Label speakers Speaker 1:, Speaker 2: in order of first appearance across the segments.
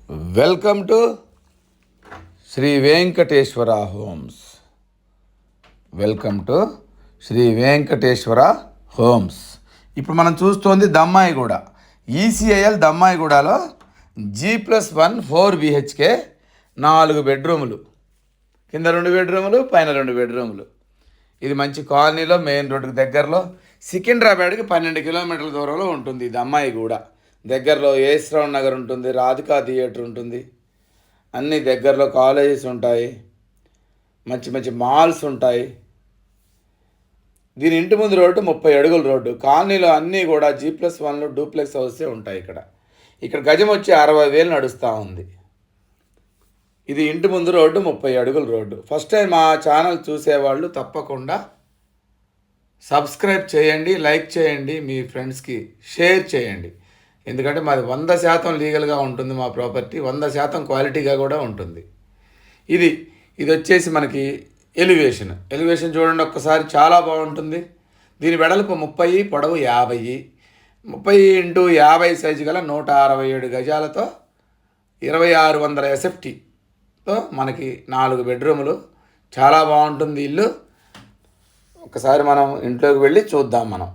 Speaker 1: Welcome to Sri Venkateswara homes. Welcome to Sri Venkateswara homes. ఇప్పుడు మనం చూస్తోంది దమ్మాయిగూడ, ఈసీఐఎల్ దమ్మాయిగూడలో G+1 4 BHK 4 బెడ్రూములు, కింద 2 బెడ్రూములు, పైన 2 బెడ్రూములు. ఇది మంచి కాలనీలో, మెయిన్ రోడ్డుకి దగ్గరలో, సికింద్రాబాద్కి 12 కిలోమీటర్ల దూరంలో ఉంటుంది ఇది దమ్మాయిగూడ. దగ్గరలో ఏస్రావు నగర్ ఉంటుంది, రాధికా థియేటర్ ఉంటుంది, అన్ని దగ్గరలో కాలేజెస్ ఉంటాయి, మంచి మంచి మాల్స్ ఉంటాయి. దీని ఇంటి ముందు రోడ్డు 30 అడుగుల రోడ్డు. కాలనీలో అన్నీ కూడా G+1 డూప్లెక్స్ హౌసే ఉంటాయి. ఇక్కడ గజం వచ్చి 60,000 నడుస్తూ ఉంది. ఇది ఇంటి ముందు రోడ్డు, 30 అడుగుల రోడ్డు. ఫస్ట్ టైం మా ఛానల్ చూసేవాళ్ళు తప్పకుండా సబ్స్క్రైబ్ చేయండి, లైక్ చేయండి, మీ ఫ్రెండ్స్కి షేర్ చేయండి. ఎందుకంటే మాది 100% లీగల్గా ఉంటుంది. మా ప్రాపర్టీ 100% క్వాలిటీగా కూడా ఉంటుంది. ఇది వచ్చేసి మనకి ఎలివేషన్ చూడండి ఒక్కసారి, చాలా బాగుంటుంది. దీని వెడల్పు 30, పొడవు 50. 30 × 50 సైజు గల 167 గజాలతో 2600 SFTతో మనకి 4 బెడ్రూములు. చాలా బాగుంటుంది ఇల్లు. ఒకసారి మనం ఇంట్లోకి వెళ్ళి చూద్దాం. మనం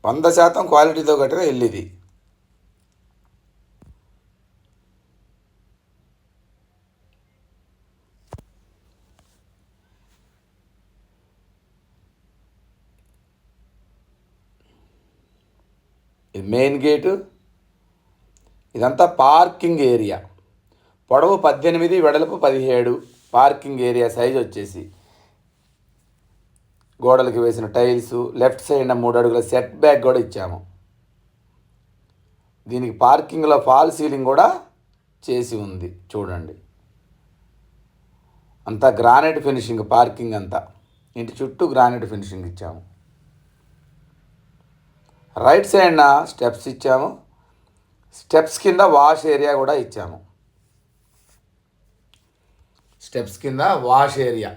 Speaker 1: 100% క్వాలిటీతో కట్టిన ఇల్లు ఇది. ఇది మెయిన్ గేటు. ఇదంతా పార్కింగ్ ఏరియా. పొడవు 18, వెడల్పు 17. పార్కింగ్ ఏరియా సైజ్ వచ్చేసి గోడలకి వేసిన టైల్స్, లెఫ్ట్ సైడ్ 3 అడుగుల సెట్ బ్యాక్ కూడా ఇచ్చాము. దీనికి పార్కింగ్లో ఫాల్ సీలింగ్ కూడా చేసి ఉంది చూడండి. అంతా గ్రానైట్ ఫినిషింగ్, పార్కింగ్ అంతా ఇంటి చుట్టూ గ్రానైట్ ఫినిషింగ్ ఇచ్చాము. రైట్ సైడ్న స్టెప్స్ ఇచ్చాము. స్టెప్స్ కింద వాష్ ఏరియా కూడా ఇచ్చాము. స్టెప్స్ కింద వాష్ ఏరియా.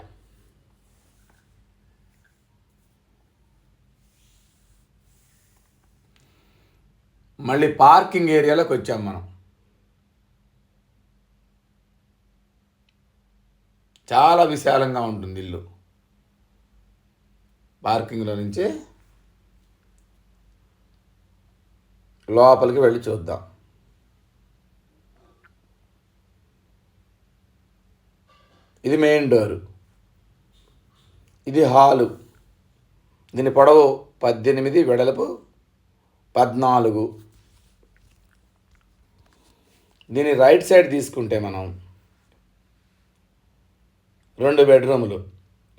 Speaker 1: మళ్ళీ పార్కింగ్ ఏరియాలోకి వచ్చాం మనం. చాలా విశాలంగా ఉంటుంది ఇల్లు. పార్కింగ్లో నుంచి లోపలికి వెళ్ళి చూద్దాం. ఇది మెయిన్ డోరు. ఇది హాలు. దీని పొడవు 18, వెడల్పు 14. దీని రైట్ సైడ్ తీసుకుంటే మనం 2 బెడ్రూములు.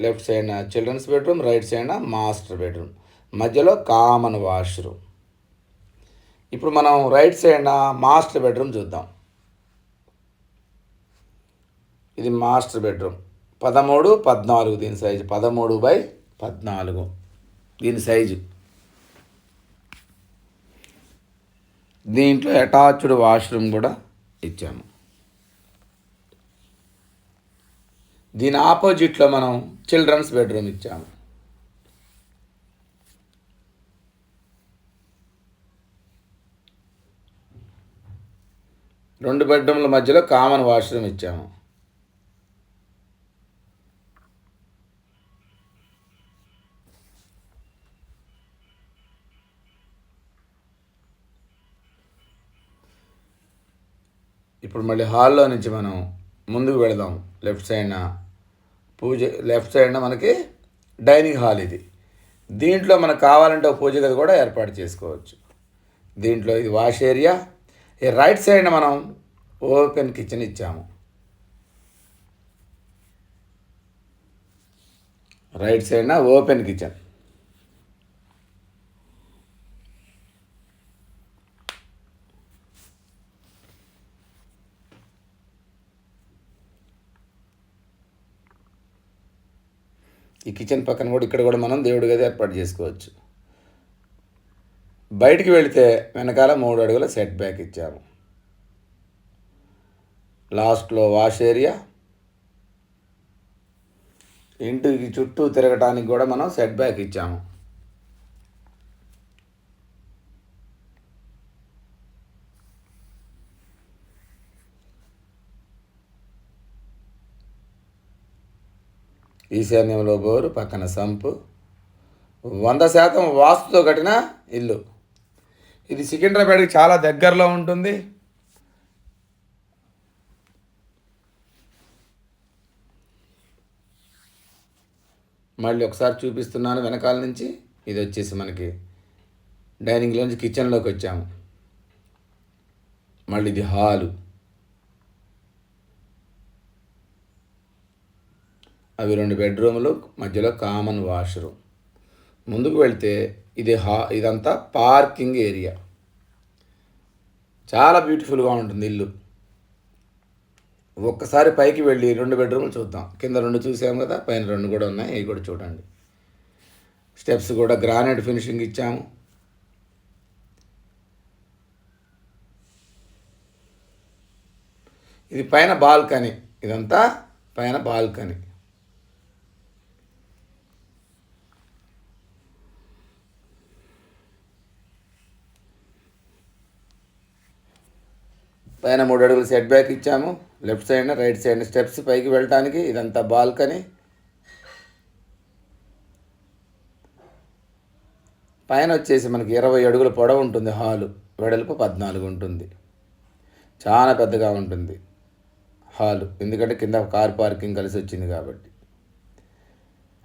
Speaker 1: లెఫ్ట్ సైడ్న చిల్డ్రన్స్ బెడ్రూమ్, రైట్ సైడ్న మాస్టర్ బెడ్రూమ్, మధ్యలో కామన్ వాష్రూమ్. ఇప్పుడు మనం రైట్ సైడ్న మాస్టర్ బెడ్రూమ్ చూద్దాం. ఇది మాస్టర్ బెడ్రూమ్. 13, 14 దీని సైజు. 13/14 దీని సైజు. దీంట్లో అటాచ్డ్ వాష్రూమ్ కూడా ఇచ్చాము. దీని ఆపోజిట్లో మనం చిల్డ్రన్స్ బెడ్రూమ్ ఇచ్చాము. రెండు బెడ్రూమ్ల మధ్యలో కామన్ వాష్రూమ్ ఇచ్చాము. ఇప్పుడు మళ్ళీ హాల్లో నుంచి మనం ముందుకు వెళదాం. లెఫ్ట్ సైడ్న మనకి డైనింగ్ హాల్ ఇది. దీంట్లో మనకు కావాలంటే పూజ గది కూడా ఏర్పాటు చేసుకోవచ్చు. దీంట్లో ఇది వాష్ ఏరియా. ఈ రైట్ సైడ్న మనం ఓపెన్ కిచెన్ ఇచ్చాము. రైట్ సైడ్న ఓపెన్ కిచెన్. ఈ కిచెన్ పక్కన కూడా ఇక్కడ కూడా మనం దేవుడి గది ఏర్పాటు చేసుకోవచ్చు. బయటికి వెళితే వెనకాల 3 అడుగుల సెట్ బ్యాక్ ఇచ్చాము. లాస్ట్లో వాష్ ఏరియా. ఇంటికి చుట్టూ తిరగటానికి కూడా మనం సెట్ బ్యాక్ ఇచ్చాము. ఈశాన్యంలో బోరు, పక్కన సంపు, 100% వాస్తుతో కట్టిన ఇల్లు. ఇది సికింద్రాబాద్కి చాలా దగ్గరలో ఉంటుంది. మళ్ళీ ఒకసారి చూపిస్తున్నాను వెనకాల నుంచి. ఇది వచ్చేసి మనకి డైనింగ్లోంచి కిచెన్లోకి వచ్చాము. మళ్ళీ ఇది హాలు. అవి 2 బెడ్రూములు, మధ్యలో కామన్ వాష్రూమ్. ముందుకు వెళ్తే ఇదంతా పార్కింగ్ ఏరియా. చాలా బ్యూటిఫుల్గా ఉంటుంది ఇల్లు. ఒక్కసారి పైకి వెళ్ళి 2 బెడ్రూమ్లు చూద్దాం. కింద 2 చూసాము కదా, పైన 2 కూడా ఉన్నాయి. అవి కూడా చూడండి. స్టెప్స్ కూడా గ్రానైట్ ఫినిషింగ్ ఇచ్చాము. ఇది పైన బాల్కనీ. ఇదంతా పైన బాల్కనీ. పైన 3 అడుగులు సెట్ బ్యాక్ ఇచ్చాము. లెఫ్ట్ సైడ్న రైట్ సైడ్న స్టెప్స్ పైకి వెళ్ళటానికి. ఇదంతా బాల్కనీ. పైన వచ్చేసి మనకి 20 అడుగుల పొడవు ఉంటుంది. హాలు వెడల్పు 14 ఉంటుంది. చాలా పెద్దగా ఉంటుంది హాలు, ఎందుకంటే కింద కార్ పార్కింగ్ కలిసి వచ్చింది కాబట్టి.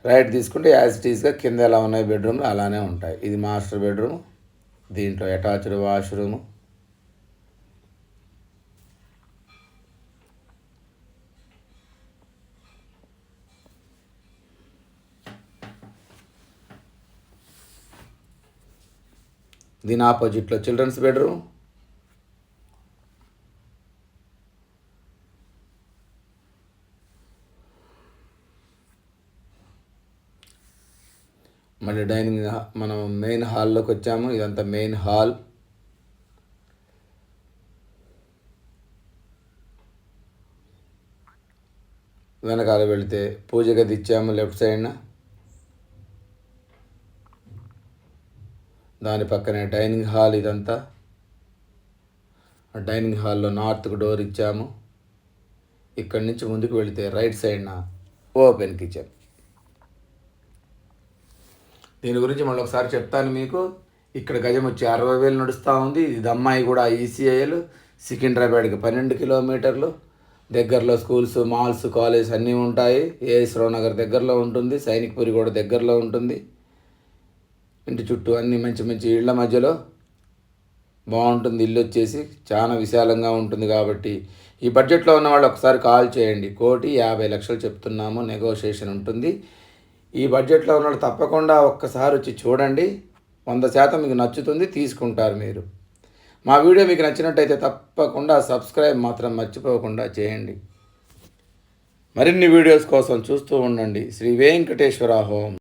Speaker 1: రైట్ తీసుకుంటే యాజ్ ఇట్ ఈస్గా కింద ఎలా ఉన్నాయి బెడ్రూమ్లు అలానే ఉంటాయి. ఇది మాస్టర్ బెడ్రూమ్. దీంట్లో అటాచ్డ్ వాష్రూము. దీని ఆపోజిట్లో చిల్డ్రన్స్ బెడ్రూమ్. మళ్ళీ మనం మెయిన్ హాల్లోకి వచ్చాము. ఇదంతా మెయిన్ హాల్. వెనకాల వెళితే పూజ గది ఇచ్చాము లెఫ్ట్ సైడ్న. దాని పక్కనే డైనింగ్ హాల్. ఇదంతా డైనింగ్ హాల్లో నార్త్కు డోర్ ఇచ్చాము. ఇక్కడి నుంచి ముందుకు వెళితే రైట్ సైడ్న ఓపెన్ కిచెన్. దీని గురించి మళ్ళీ ఒకసారి చెప్తాను మీకు. ఇక్కడ గజం వచ్చి 60,000 నడుస్తూ ఉంది. ఇది అమ్మాయి కూడా ఈసీఐలు. సికింద్రాబాద్కి 12 కిలోమీటర్లు. దగ్గరలో స్కూల్స్, మాల్స్, కాలేజ్ అన్నీ ఉంటాయి. ఏఎస్ రావు నగర్ దగ్గరలో ఉంటుంది. సైనిక్పురి కూడా దగ్గరలో ఉంటుంది. ఇంటి చుట్టూ అన్ని మంచి మంచి ఇళ్ల మధ్యలో బాగుంటుంది. ఇల్లు వచ్చేసి చాలా విశాలంగా ఉంటుంది. కాబట్టి ఈ బడ్జెట్లో ఉన్న వాళ్ళు ఒకసారి కాల్ చేయండి. 1,50,00,000 చెప్తున్నాము. నెగోషియేషన్ ఉంటుంది. ఈ బడ్జెట్లో ఉన్న వాళ్ళు తప్పకుండా ఒక్కసారి వచ్చి చూడండి. 100% మీకు నచ్చుతుంది, తీసుకుంటారు మీరు. మా వీడియో మీకు నచ్చినట్టయితే తప్పకుండా సబ్స్క్రైబ్ మాత్రం మర్చిపోకుండా చేయండి. మరిన్ని వీడియోస్ కోసం చూస్తూ ఉండండి శ్రీ వెంకటేశ్వర హోమ్.